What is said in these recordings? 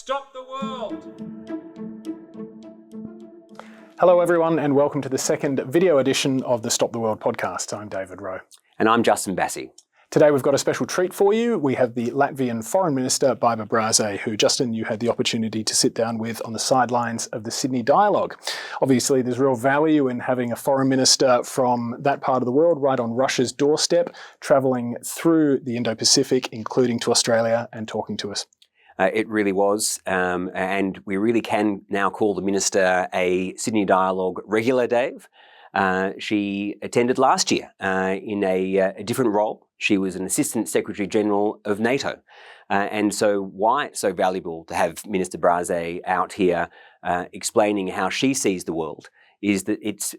stop the world. Hello everyone and welcome to the second video edition of the Stop the World podcast. I'm David Rowe. And I'm Justin Bassi. Today we've got a special treat for you. We have the Latvian Foreign Minister, Baiba Braže, who, Justin, you had the opportunity to sit down with on the sidelines of the Sydney Dialogue. Obviously, there's real value in having a foreign minister from that part of the world right on Russia's doorstep, travelling through the Indo-Pacific, including to Australia, and talking to us. It really was, and we really can now call the Minister a Sydney Dialogue regular, Dave. She attended last year in a different role. She was an Assistant Secretary General of NATO. And so why it's so valuable to have Minister Braže out here explaining how she sees the world is that it's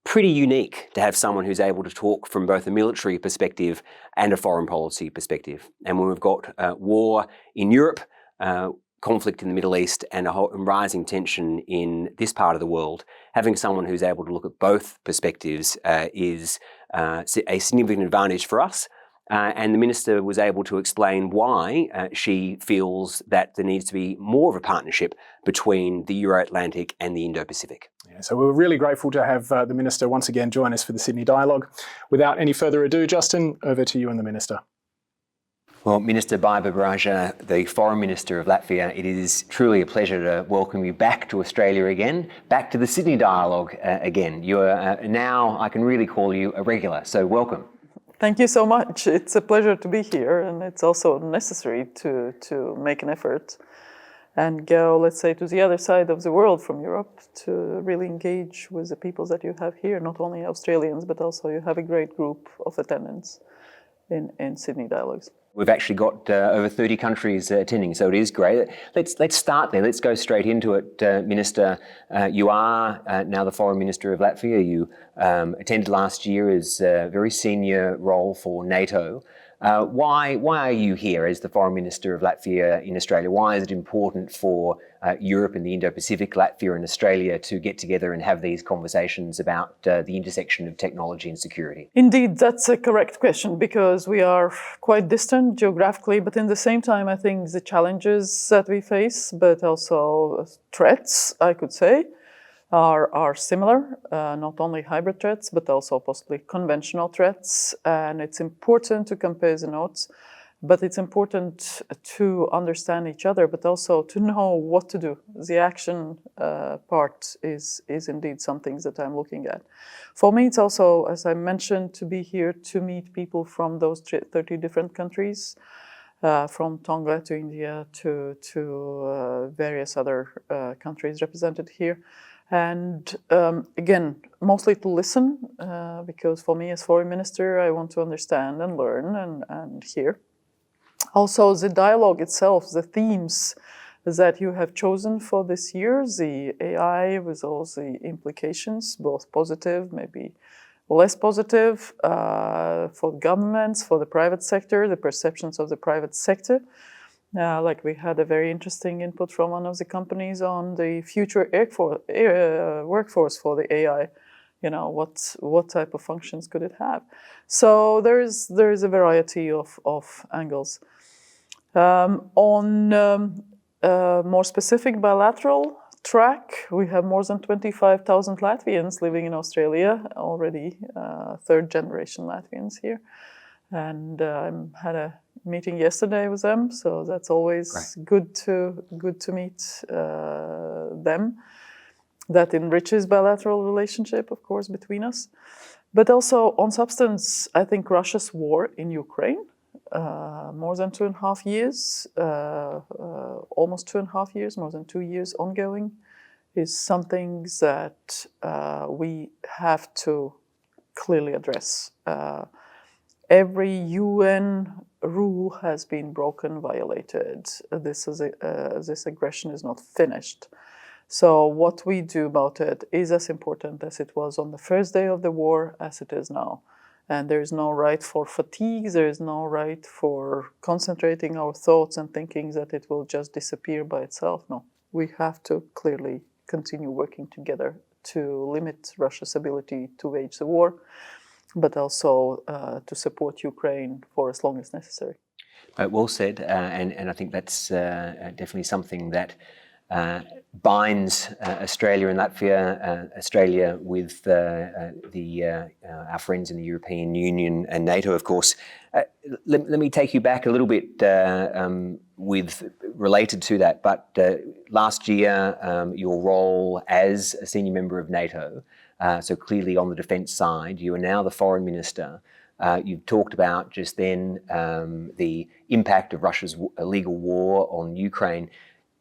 pretty unique to have someone who's able to talk from both a military perspective and a foreign policy perspective. And when we've got war in Europe, conflict in the Middle East, and rising tension in this part of the world, having someone who's able to look at both perspectives is a significant advantage for us. And the Minister was able to explain why she feels that there needs to be more of a partnership between the Euro-Atlantic and the Indo-Pacific. Yeah, so we're really grateful to have the Minister once again join us for the Sydney Dialogue. Without any further ado, Justin, over to you and the Minister. Well, Minister Baiba Braže, the Foreign Minister of Latvia, it is truly a pleasure to welcome you back to Australia again, back to the Sydney Dialogue again. You are now, I can really call you a regular, so welcome. Thank you so much. It's a pleasure to be here, and it's also necessary to make an effort and go, let's say, to the other side of the world from Europe to really engage with the people that you have here, not only Australians, but also you have a great group of attendants in Sydney Dialogues. We've actually got over 30 countries attending, so it is great. Let's start there. Let's go straight into it, Minister. You are now the Foreign Minister of Latvia. You attended last year as a very senior role for NATO. Why are you here as the Foreign Minister of Latvia in Australia? Why is it important for Europe and the Indo-Pacific, Latvia and Australia, to get together and have these conversations about the intersection of technology and security? Indeed, that's a correct question, because we are quite distant geographically, but in the same time, I think the challenges that we face, but also threats, I could say, are similar, not only hybrid threats, but also possibly conventional threats. And it's important to compare the notes, but it's important to understand each other, but also to know what to do. The action part is indeed something that I'm looking at. For me, it's also, as I mentioned, to be here to meet people from those 30 different countries, from Tonga to India to various other countries represented here. And again, mostly to listen, because for me as Foreign Minister, I want to understand and learn and hear. Also, the dialogue itself, the themes that you have chosen for this year, the AI with all the implications, both positive, maybe less positive, for governments, for the private sector, the perceptions of the private sector. Like we had a very interesting input from one of the companies on the future workforce for the AI. You know, what type of functions could it have? So there is a variety of angles. On more specific bilateral track, we have more than 25,000 Latvians living in Australia already, third generation Latvians here. And I had a meeting yesterday with them, so that's always good to meet them. That enriches bilateral relationship, of course, between us. But also on substance, I think Russia's war in Ukraine, more than 2.5 years, almost 2.5 years, more than 2 years ongoing, is something that we have to clearly address. Every UN rule has been broken, violated. This aggression is not finished. So what we do about it is as important as it was on the first day of the war as it is now. And there is no right for fatigue, there is no right for concentrating our thoughts and thinking that it will just disappear by itself. No, we have to clearly continue working together to limit Russia's ability to wage the war, but also to support Ukraine for as long as necessary. Well said, and I think that's definitely something that binds Australia and Latvia, Australia with our friends in the European Union and NATO, of course. Let me take you back a little bit related to that. But last year, your role as a senior member of NATO, so clearly on the defence side, you are now the foreign minister. You've talked about just then the impact of Russia's illegal war on Ukraine.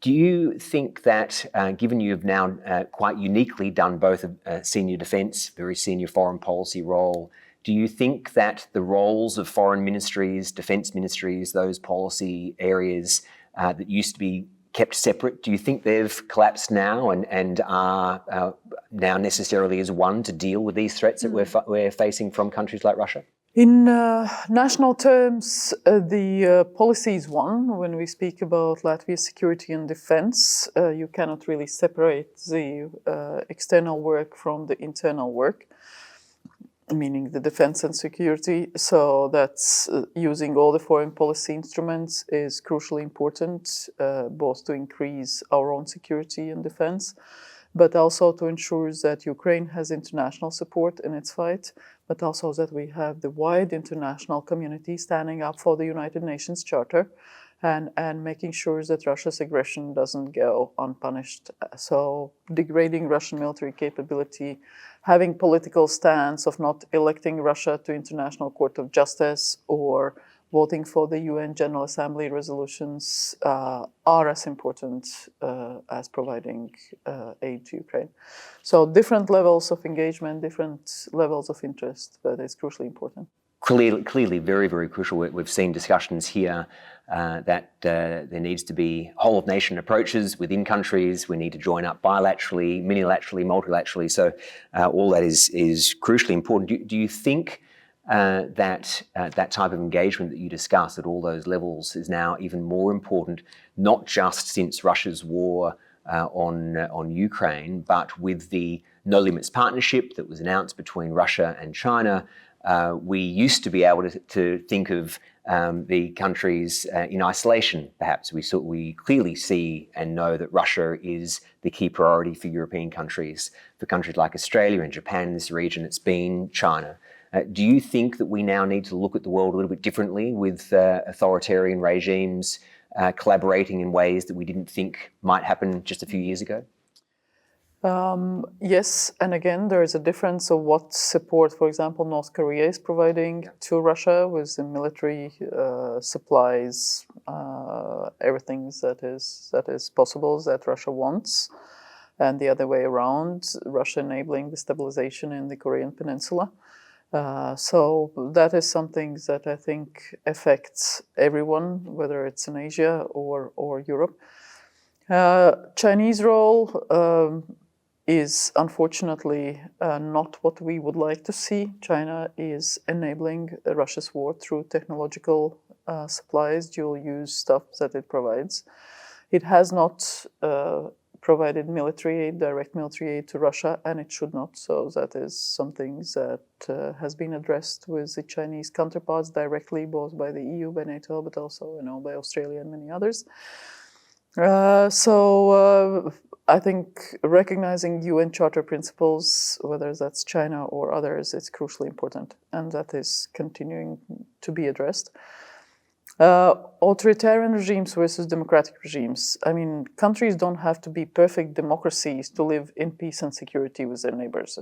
Do you think that, given you've now quite uniquely done both a senior defence, very senior foreign policy role, do you think that the roles of foreign ministries, defence ministries, those policy areas that used to be kept separate, do you think they've collapsed now and are now necessarily as one to deal with these threats that we're facing from countries like Russia? In national terms, the policy is one. When we speak about Latvia's security and defense, you cannot really separate the external work from the internal work, meaning the defense and security. So that's using all the foreign policy instruments is crucially important, both to increase our own security and defense, but also to ensure that Ukraine has international support in its fight, but also that we have the wide international community standing up for the United Nations Charter and making sure that Russia's aggression doesn't go unpunished. So degrading Russian military capability, having political stance of not electing Russia to International Court of Justice or voting for the UN General Assembly resolutions are as important as providing aid to Ukraine. So different levels of engagement, different levels of interest, but it's crucially important. Clearly very, very crucial. We've seen discussions here that there needs to be whole-of-nation approaches within countries. We need to join up bilaterally, minilaterally, multilaterally. So all that is crucially important. Do you think that type of engagement that you discuss at all those levels is now even more important, not just since Russia's war on Ukraine, but with the No Limits Partnership that was announced between Russia and China? We used to be able to think of the countries in isolation, perhaps. We clearly see and know that Russia is the key priority for European countries. For countries like Australia and Japan in this region, it's been China. Do you think that we now need to look at the world a little bit differently with authoritarian regimes collaborating in ways that we didn't think might happen just a few years ago? Yes, and again, there is a difference of what support, for example, North Korea is providing to Russia with the military supplies, everything that is possible that Russia wants, and the other way around, Russia enabling the stabilization in the Korean Peninsula. So that is something that I think affects everyone, whether it's in Asia or Europe. Chinese role is unfortunately not what we would like to see. China is enabling Russia's war through technological supplies, dual-use stuff that it provides. It has not provided military aid, direct military aid to Russia, and it should not. So that is something that has been addressed with the Chinese counterparts directly, both by the EU, by NATO, but also by Australia and many others. So I think recognizing UN Charter principles, whether that's China or others, it's crucially important, and that is continuing to be addressed. Authoritarian regimes versus democratic regimes. I mean, countries don't have to be perfect democracies to live in peace and security with their neighbors.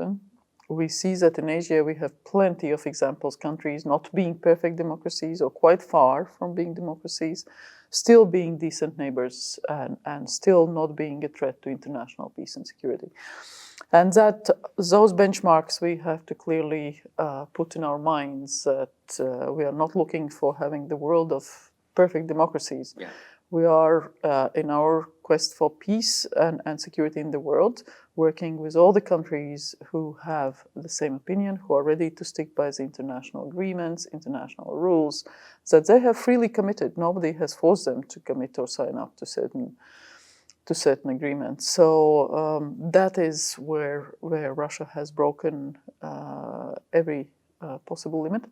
We see that in Asia we have plenty of examples, countries not being perfect democracies or quite far from being democracies, still being decent neighbors and still not being a threat to international peace and security. And that those benchmarks we have to clearly put in our minds that we are not looking for having the world of perfect democracies. Yeah. We are, in our quest for peace and security in the world, working with all the countries who have the same opinion, who are ready to stick by the international agreements, international rules, that they have freely committed. Nobody has forced them to commit or sign up to certain agreements. So that is where Russia has broken every possible limit.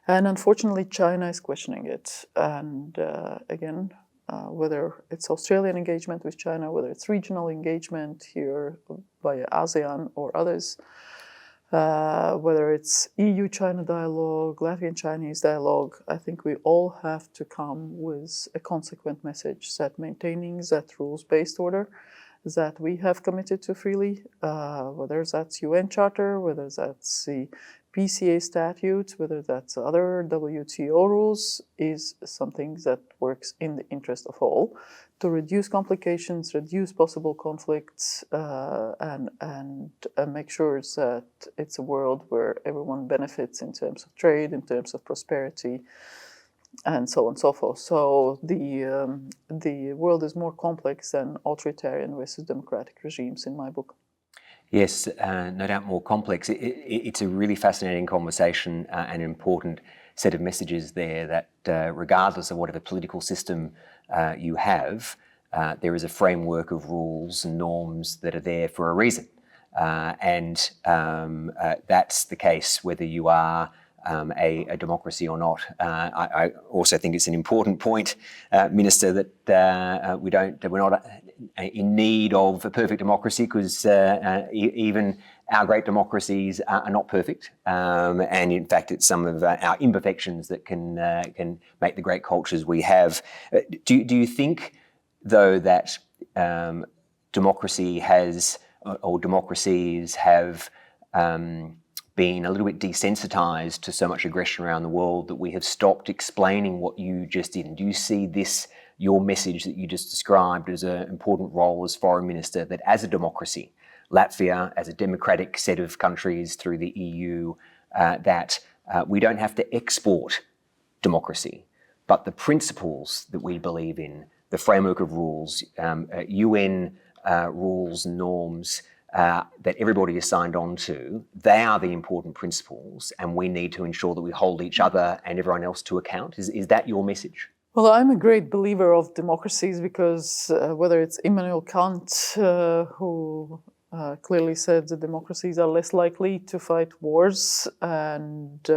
And unfortunately, China is questioning it. And again, whether it's Australian engagement with China, whether it's regional engagement here via ASEAN or others, whether it's EU-China dialogue, Latvian-Chinese dialogue, I think we all have to come with a consequent message that maintaining that rules-based order that we have committed to freely, whether that's UN Charter, whether that's the PCA statute, whether that's other WTO rules, is something that works in the interest of all to reduce complications, reduce possible conflicts, and make sure that it's a world where everyone benefits in terms of trade, in terms of prosperity, and so on and so forth. So the world is more complex than authoritarian versus democratic regimes in my book. Yes, no doubt more complex. It's a really fascinating conversation and an important set of messages there that regardless of whatever political system you have, there is a framework of rules and norms that are there for a reason. And that's the case whether you are a democracy or not. I also think it's an important point, Minister, that we're not in need of a perfect democracy, because even our great democracies are not perfect, and in fact, it's some of our imperfections that can make the great cultures we have. Do you think, though, that democracy has, or democracies have, been a little bit desensitized to so much aggression around the world that we have stopped explaining what you just did? And do you see this, your message that you just described, as an important role as Foreign Minister, that as a democracy, Latvia, as a democratic set of countries through the EU, that we don't have to export democracy, but the principles that we believe in, the framework of rules, UN rules and norms, that everybody is signed on to, they are the important principles, and we need to ensure that we hold each other and everyone else to account? Is that your message? Well, I'm a great believer of democracies because whether it's Immanuel Kant, who clearly said that democracies are less likely to fight wars, and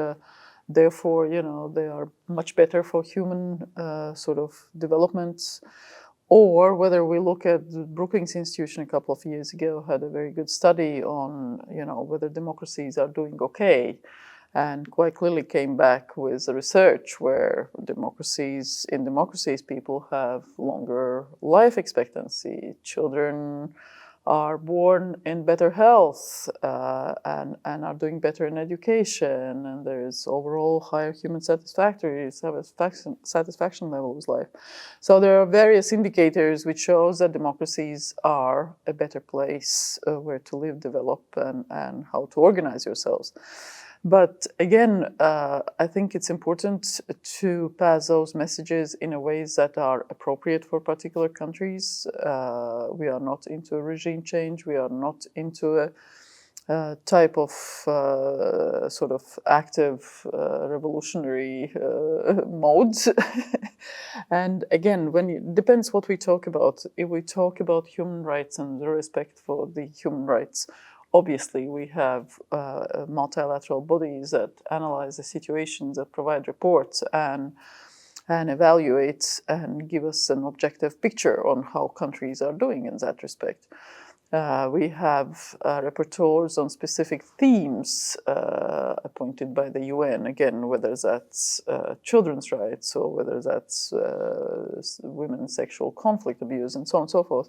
therefore, they are much better for human sort of development. Or whether we look at the Brookings Institution a couple of years ago had a very good study on, whether democracies are doing okay, and quite clearly came back with a research where in democracies, people have longer life expectancy. Children are born in better health and are doing better in education, and there is overall higher human satisfaction level with life. So there are various indicators which shows that democracies are a better place where to live, develop, and how to organize yourselves. But again, I think it's important to pass those messages in a ways that are appropriate for particular countries. We are not into regime change. We are not into a type of sort of active revolutionary mode. And again, depends what we talk about. If we talk about human rights and the respect for the human rights, obviously, we have multilateral bodies that analyze the situations, that provide reports and evaluate and give us an objective picture on how countries are doing in that respect. We have rapporteurs on specific themes appointed by the UN, again, whether that's children's rights or whether that's women's sexual conflict abuse and so on and so forth.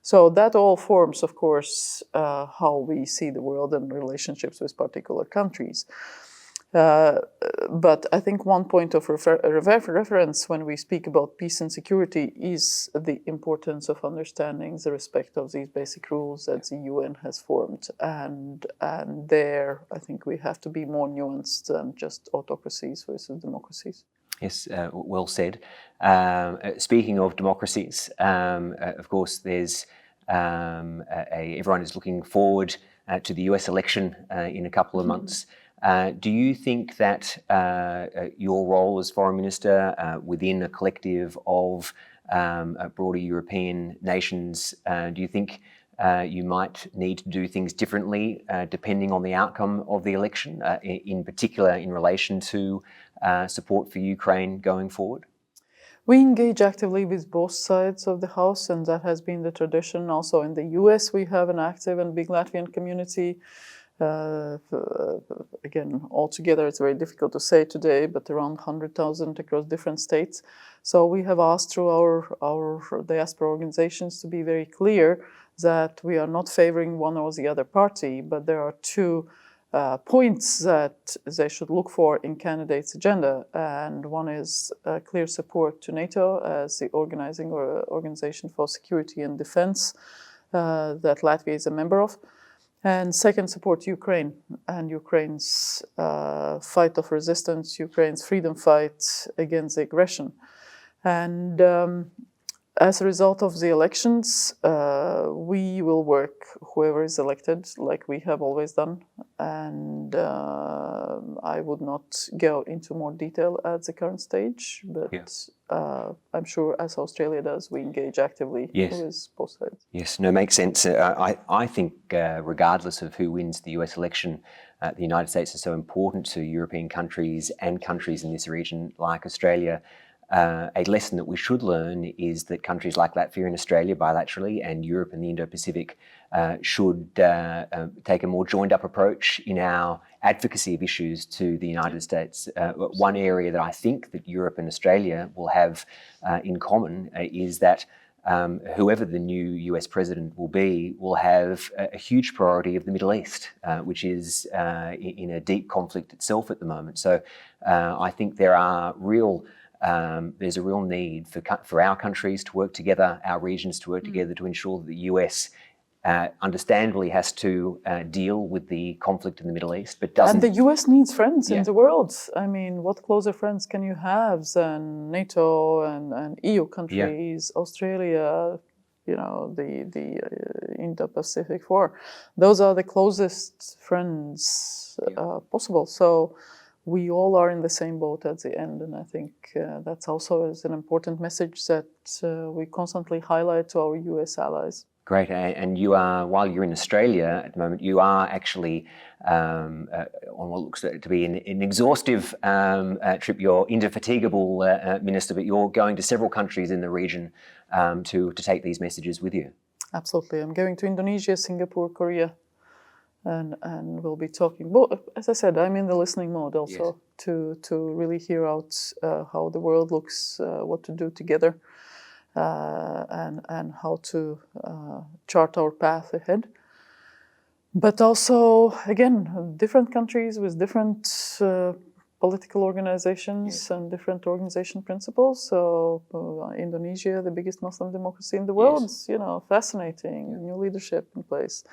So that all forms, of course, how we see the world and relationships with particular countries. But I think one point of reference when we speak about peace and security is the importance of understanding the respect of these basic rules that the UN has formed. And there, I think we have to be more nuanced than just autocracies versus democracies. Yes, well said. Speaking of democracies, of course, there's everyone is looking forward to the US election in a couple of months. Do you think that your role as Foreign Minister within a collective of broader European nations, do you think you might need to do things differently depending on the outcome of the election, in particular in relation to support for Ukraine going forward? We engage actively with both sides of the House, and that has been the tradition. Also in the US, we have an active and big Latvian community. Again, altogether, it's very difficult to say today, but around 100,000 across different states. So we have asked through our diaspora organizations to be very clear that we are not favoring one or the other party, but there are two points that they should look for in candidates' agenda. And one is clear support to NATO as the organizing organization for security and defense that Latvia is a member of. And second, support Ukraine and Ukraine's fight of resistance, Ukraine's freedom fight against the aggression. And as a result of the elections, we will work, whoever is elected, like we have always done. And I would not go into more detail at the current stage, but I'm sure, as Australia does, we engage actively with both sides. Yes, no, makes sense. I think regardless of who wins the US election, the United States is so important to European countries and countries in this region like Australia. A lesson that we should learn is that countries like Latvia and Australia bilaterally and Europe and the Indo-Pacific should take a more joined-up approach in our advocacy of issues to the United States. One area that I think that Europe and Australia will have in common is that whoever the new US president will have a huge priority of the Middle East, which is in a deep conflict itself at the moment. So I think there's a real need for our countries to work together, our regions to work together to ensure that the US understandably has to deal with the conflict in the Middle East, but doesn't. And the US needs friends in the world. I mean, what closer friends can you have than NATO and EU countries, Australia, you know, the Indo-Pacific 4. Those are the closest friends possible. So we all are in the same boat at the end, and I think that's also is an important message that we constantly highlight to our US allies. Great, and you are, while you're in Australia at the moment, you are actually on what looks to be an exhaustive trip. You're indefatigable, Minister, but you're going to several countries in the region to take these messages with you. Absolutely. I'm going to Indonesia, Singapore, Korea, and we'll be talking. Well, as I said, I'm in the listening mode also to really hear out how the world looks, what to do together. And how to chart our path ahead. But also, again, different countries with different political organizations and different organization principles. So Indonesia, the biggest Muslim democracy in the world, you know, fascinating, new leadership in place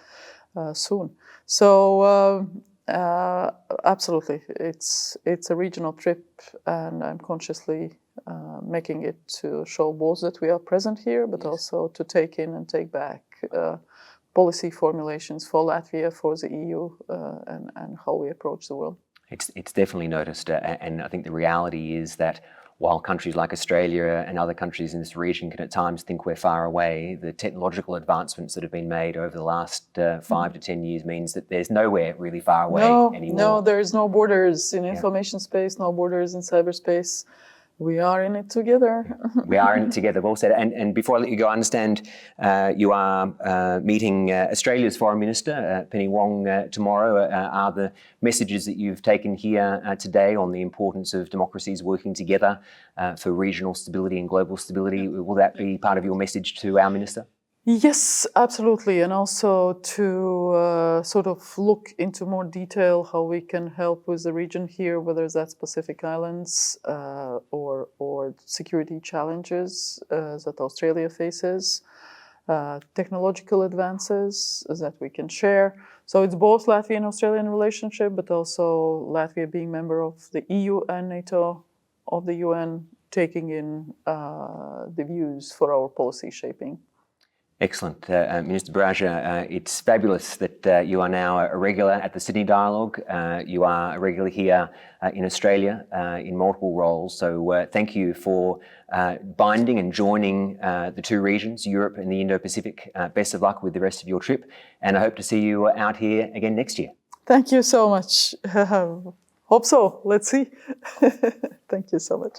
soon. So absolutely, it's a regional trip, and I'm consciously making it to show both that we are present here, but also to take in and take back policy formulations for Latvia, for the EU, and how we approach the world. It's definitely noticed, and I think the reality is that while countries like Australia and other countries in this region can at times think we're far away, the technological advancements that have been made over the last 5 to 10 years means that there's nowhere really far away anymore. No, there's no borders in information space, no borders in cyberspace. We are in it together. We are in it together, well said. And before I let you go, I understand you are meeting Australia's Foreign Minister, Penny Wong, tomorrow. Are the messages that you've taken here today on the importance of democracies working together for regional stability and global stability, will that be part of your message to our Minister? Yes, absolutely. And also to sort of look into more detail how we can help with the region here, whether that's Pacific Islands or security challenges that Australia faces, technological advances that we can share. So it's both Latvian-Australian relationship, but also Latvia being member of the EU and NATO, of the UN, taking in the views for our policy shaping. Excellent. Minister Braže, it's fabulous that you are now a regular at the Sydney Dialogue. You are a regular here in Australia in multiple roles. So thank you for binding and joining the two regions, Europe and the Indo-Pacific. Best of luck with the rest of your trip. And I hope to see you out here again next year. Thank you so much. Hope so. Let's see. Thank you so much.